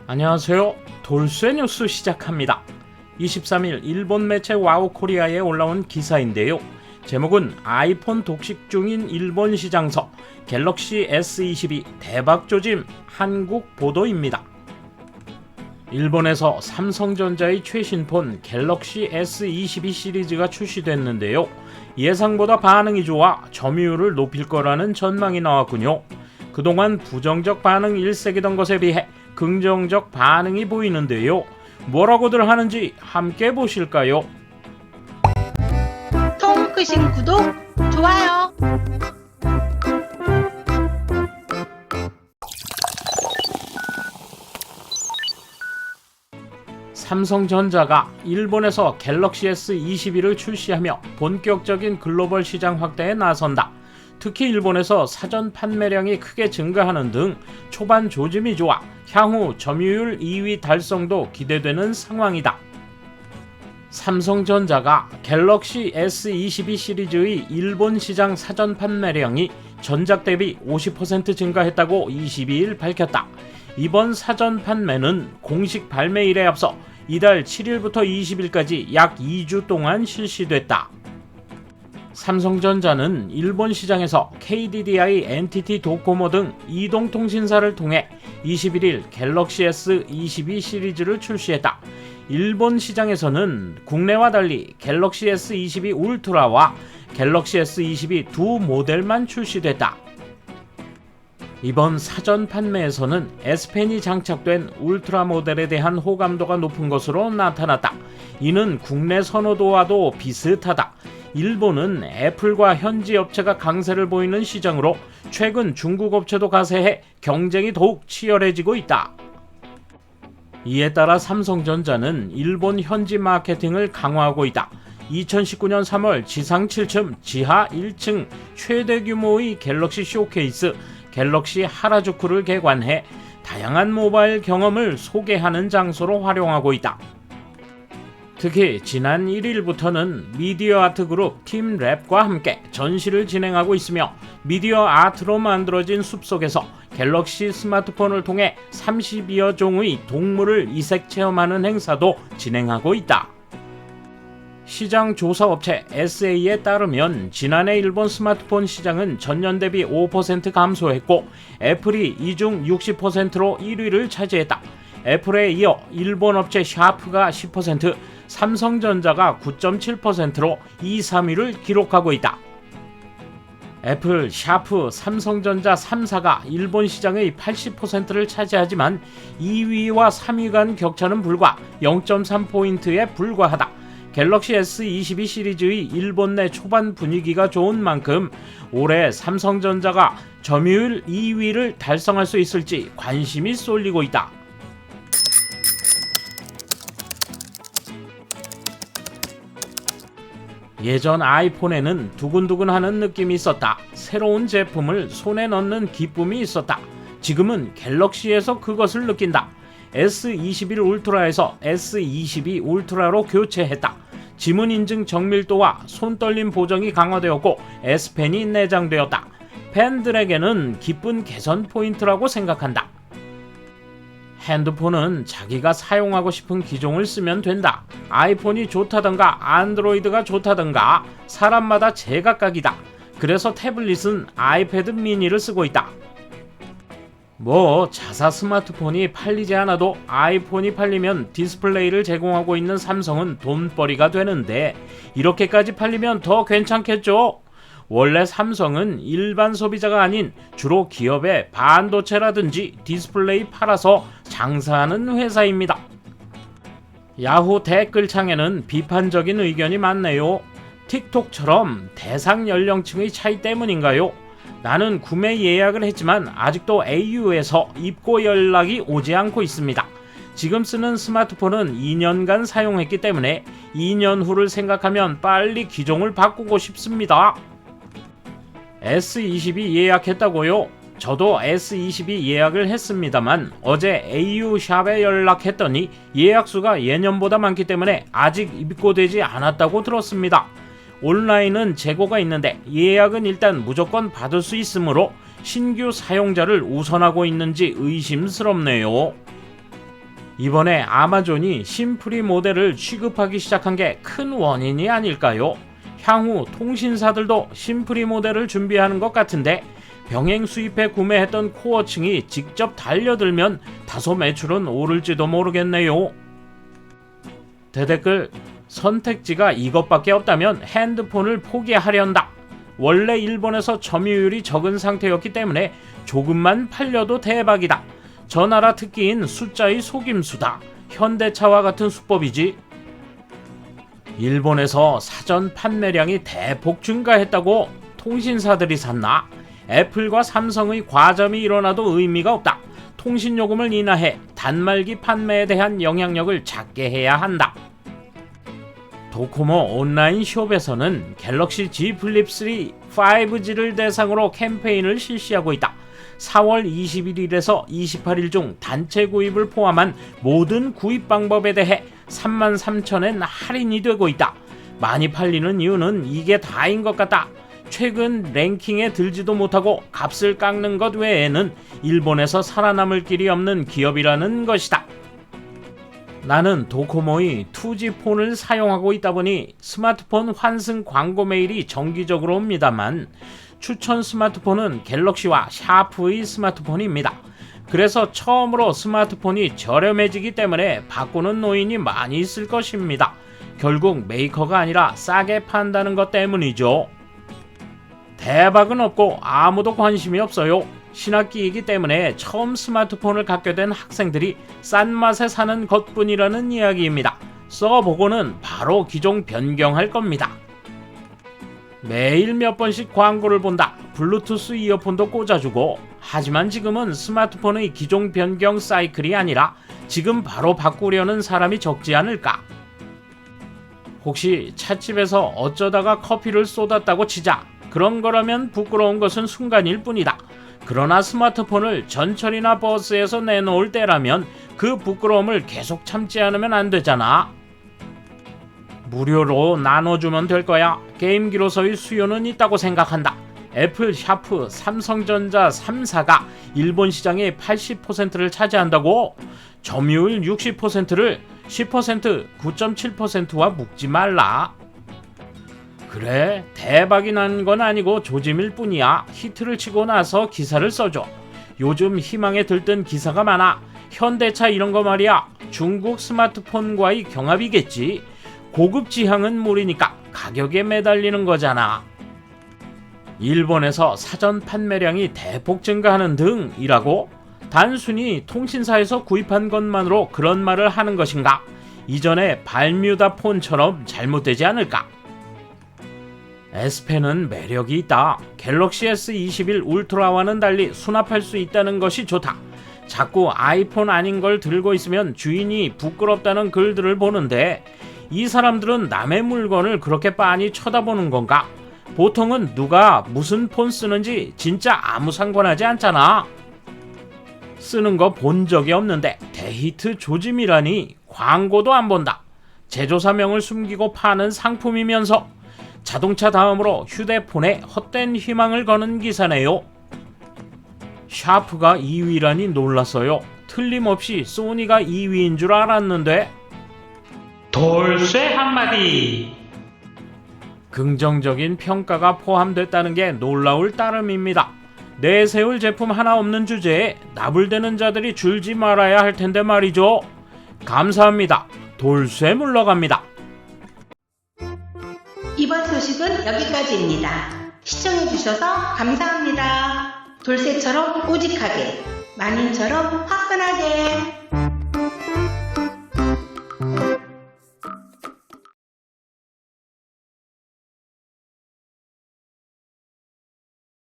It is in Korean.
안녕하세요. 돌쇠 뉴스 시작합니다. 23일 일본 매체 와우코리아에 올라온 기사인데요. 제목은 아이폰 독식 중인 일본 시장서 갤럭시 S22 대박 조짐 한국 보도입니다. 일본에서 삼성전자의 최신폰 갤럭시 S22 시리즈가 출시됐는데요. 예상보다 반응이 좋아 점유율을 높일 거라는 전망이 나왔군요. 그동안 부정적 반응 일색이던 것에 비해 긍정적 반응이 보이는데요. 뭐라고들 하는지 함께 보실까요? 통 크신 구독, 좋아요. 삼성전자가 일본에서 갤럭시 S22를 출시하며 본격적인 글로벌 시장 확대에 나선다. 특히 일본에서 사전 판매량이 크게 증가하는 등 초반 조짐이 좋아 향후 점유율 2위 달성도 기대되는 상황이다. 삼성전자가 갤럭시 S22 시리즈의 일본 시장 사전 판매량이 전작 대비 50% 증가했다고 22일 밝혔다. 이번 사전 판매는 공식 발매일에 앞서 이달 7일부터 20일까지 약 2주 동안 실시됐다. 삼성전자는 일본 시장에서 KDDI, NTT 도코모 등 이동통신사를 통해 21일 갤럭시 S22 시리즈를 출시했다. 일본 시장에서는 국내와 달리 갤럭시 S22 울트라와 갤럭시 S22 두 모델만 출시됐다. 이번 사전 판매에서는 S펜이 장착된 울트라 모델에 대한 호감도가 높은 것으로 나타났다. 이는 국내 선호도와도 비슷하다. 일본은 애플과 현지 업체가 강세를 보이는 시장으로 최근 중국 업체도 가세해 경쟁이 더욱 치열해지고 있다. 이에 따라 삼성전자는 일본 현지 마케팅을 강화하고 있다. 2019년 3월 지상 7층, 지하 1층 최대 규모의 갤럭시 쇼케이스 갤럭시 하라주쿠를 개관해 다양한 모바일 경험을 소개하는 장소로 활용하고 있다. 특히 지난 1일부터는 미디어 아트 그룹 팀랩과 함께 전시를 진행하고 있으며 미디어 아트로 만들어진 숲속에서 갤럭시 스마트폰을 통해 30여 종의 동물을 이색 체험하는 행사도 진행하고 있다. 시장 조사 업체 SA에 따르면 지난해 일본 스마트폰 시장은 전년 대비 5% 감소했고 애플이 이중 60%로 1위를 차지했다. 애플에 이어 일본 업체 샤프가 10%, 삼성전자가 9.7%로 2, 3위를 기록하고 있다. 애플, 샤프, 삼성전자 3사가 일본 시장의 80%를 차지하지만 2위와 3위 간 격차는 불과 0.3포인트에 불과하다. 갤럭시 S22 시리즈의 일본 내 초반 분위기가 좋은 만큼 올해 삼성전자가 점유율 2위를 달성할 수 있을지 관심이 쏠리고 있다. 예전 아이폰에는 두근두근하는 느낌이 있었다. 새로운 제품을 손에 넣는 기쁨이 있었다. 지금은 갤럭시에서 그것을 느낀다. S21 울트라에서 S22 울트라로 교체했다. 지문 인증 정밀도와 손떨림 보정이 강화되었고 S펜이 내장되었다. 팬들에게는 기쁜 개선 포인트라고 생각한다. 핸드폰은 자기가 사용하고 싶은 기종을 쓰면 된다. 아이폰이 좋다던가 안드로이드가 좋다던가 사람마다 제각각이다. 그래서 태블릿은 아이패드 미니를 쓰고 있다. 자사 스마트폰이 팔리지 않아도 아이폰이 팔리면 디스플레이를 제공하고 있는 삼성은 돈벌이가 되는데 이렇게까지 팔리면 더 괜찮겠죠? 원래 삼성은 일반 소비자가 아닌 주로 기업의 반도체라든지 디스플레이 팔아서 장사하는 회사입니다. 야후 댓글창에는 비판적인 의견이 많네요. 틱톡처럼 대상 연령층의 차이 때문인가요? 나는 구매 예약을 했지만 아직도 AU에서 입고 연락이 오지 않고 있습니다. 지금 쓰는 스마트폰은 2년간 사용했기 때문에 2년 후를 생각하면 빨리 기종을 바꾸고 싶습니다. S22 예약했다고요? 저도 S22 예약을 했습니다만 어제 AU샵에 연락했더니 예약수가 예년보다 많기 때문에 아직 입고되지 않았다고 들었습니다. 온라인은 재고가 있는데 예약은 일단 무조건 받을 수 있으므로 신규 사용자를 우선하고 있는지 의심스럽네요. 이번에 아마존이 심프리 모델을 취급하기 시작한 게 큰 원인이 아닐까요? 향후 통신사들도 심프리 모델을 준비하는 것 같은데 병행 수입해 구매했던 코어층이 직접 달려들면 다소 매출은 오를지도 모르겠네요. 대댓글, 선택지가 이것밖에 없다면 핸드폰을 포기하련다. 원래 일본에서 점유율이 적은 상태였기 때문에 조금만 팔려도 대박이다. 저 나라 특기인 숫자의 속임수다. 현대차와 같은 수법이지. 일본에서 사전 판매량이 대폭 증가했다고 통신사들이 샀나? 애플과 삼성의 과점이 일어나도 의미가 없다. 통신요금을 인하해 단말기 판매에 대한 영향력을 작게 해야 한다. 도코모 온라인 숍에서는 갤럭시 Z 플립 3 5G를 대상으로 캠페인을 실시하고 있다. 4월 21일에서 28일 중 단체 구입을 포함한 모든 구입 방법에 대해 33,000엔 할인이 되고 있다. 많이 팔리는 이유는 이게 다인 것 같다. 최근 랭킹에 들지도 못하고 값을 깎는 것 외에는 일본에서 살아남을 길이 없는 기업이라는 것이다. 나는 도코모의 2G 폰을 사용하고 있다 보니 스마트폰 환승 광고 메일이 정기적으로 옵니다만 추천 스마트폰은 갤럭시와 샤프의 스마트폰입니다. 그래서 처음으로 스마트폰이 저렴해지기 때문에 바꾸는 노인이 많이 있을 것입니다. 결국 메이커가 아니라 싸게 판다는 것 때문이죠. 대박은 없고 아무도 관심이 없어요. 신학기이기 때문에 처음 스마트폰을 갖게 된 학생들이 싼 맛에 사는 것뿐이라는 이야기입니다. 써보고는 바로 기종 변경할 겁니다. 매일 몇 번씩 광고를 본다. 블루투스 이어폰도 꽂아주고. 하지만 지금은 스마트폰의 기종 변경 사이클이 아니라 지금 바로 바꾸려는 사람이 적지 않을까. 혹시 찻집에서 어쩌다가 커피를 쏟았다고 치자. 그런 거라면 부끄러운 것은 순간일 뿐이다. 그러나 스마트폰을 전철이나 버스에서 내놓을 때라면 그 부끄러움을 계속 참지 않으면 안 되잖아. 무료로 나눠주면 될 거야. 게임기로서의 수요는 있다고 생각한다. 애플, 샤프, 삼성전자 3사가 일본 시장의 80%를 차지한다고? 점유율 60%를 10%, 9.7%와 묶지 말라. 그래, 대박이 난 건 아니고 조짐일 뿐이야. 히트를 치고 나서 기사를 써줘. 요즘 희망에 들뜬 기사가 많아. 현대차 이런 거 말이야. 중국 스마트폰과의 경합이겠지. 고급 지향은 무리니까 가격에 매달리는 거잖아. 일본에서 사전 판매량이 대폭 증가하는 등이라고? 단순히 통신사에서 구입한 것만으로 그런 말을 하는 것인가? 이전에 발뮤다 폰처럼 잘못되지 않을까? S펜은 매력이 있다. 갤럭시 S21 울트라와는 달리 수납할 수 있다는 것이 좋다. 자꾸 아이폰 아닌 걸 들고 있으면 주인이 부끄럽다는 글들을 보는데 이 사람들은 남의 물건을 그렇게 빤히 쳐다보는 건가? 보통은 누가 무슨 폰 쓰는지 진짜 아무 상관하지 않잖아. 쓰는 거 본 적이 없는데 데히트 조짐이라니. 광고도 안 본다. 제조사명을 숨기고 파는 상품이면서 자동차 다음으로 휴대폰에 헛된 희망을 거는 기사네요. 샤프가 2위라니 놀랐어요. 틀림없이 소니가 2위인 줄 알았는데. 돌쇠 한마디. 긍정적인 평가가 포함됐다는 게 놀라울 따름입니다. 내세울 제품 하나 없는 주제에 나불대는 자들이 줄지 말아야 할 텐데 말이죠. 감사합니다. 돌쇠 물러갑니다. 이번 소식은 여기까지입니다. 시청해주셔서 감사합니다. 돌쇠처럼 오직하게, 만인처럼 화끈하게.